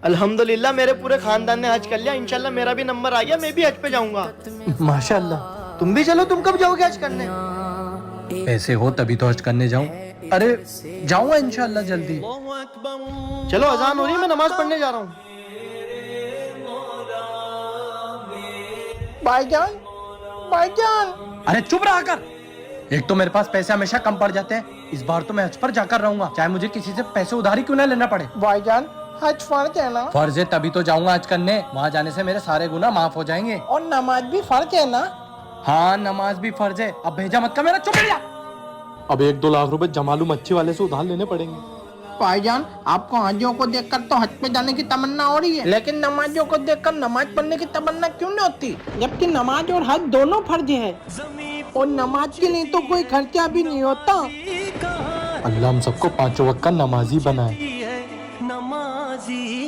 الحمدللہ میرے پورے خاندان نے حج کر لیا، انشاءاللہ میرا بھی نمبر آ گیا، میں بھی حج پہ جاؤں گا۔ ماشاءاللہ۔ تم بھی چلو، تم کب جاؤ گے حج کرنے؟ پیسے ہو تبھی تو حج کرنے جاؤں۔ ارے جاؤں گا انشاءاللہ جلدی۔ چلو اذان ہو رہی ہے، میں نماز پڑھنے جا رہا ہوں۔ بھائی جان، بھائی جان۔ ارے چپ رہا کر، ایک تو میرے پاس پیسے ہمیشہ کم پڑ جاتے ہیں، اس بار تو میں حج پر جا کر رہوں گا، چاہے مجھے کسی سے پیسے ادھاری کیوں نہ لینا پڑے۔ بھائی جان حج فرض ہے نا؟ فرض ہے تبھی تو جاؤں گا حج کرنے، وہاں جانے سے میرے سارے گناہ معاف ہو جائیں گے۔ اور نماز بھی فرض ہے نا؟ ہاں نماز بھی فرض ہے۔ اب بھیجا مت کر میرا، چپ رہا۔ اب 1-2 لاکھ روپے جمالو مچھی والے سے ادھار لینے پڑیں گے۔ بھائی جان آپ کو حاجیوں کو دیکھ کر تو حج پہ جانے کی تمنا ہو رہی ہے، لیکن نمازیوں کو دیکھ کر نماز پڑھنے کی تمنا کیوں نہیں ہوتی؟ جبکہ نماز اور حج دونوں فرض ہے، اور نماز کے لیے تو کوئی خرچہ بھی نہیں ہوتا۔ اللہ ہم سب کو 5 وقت کا نمازی بنائے۔ نمازی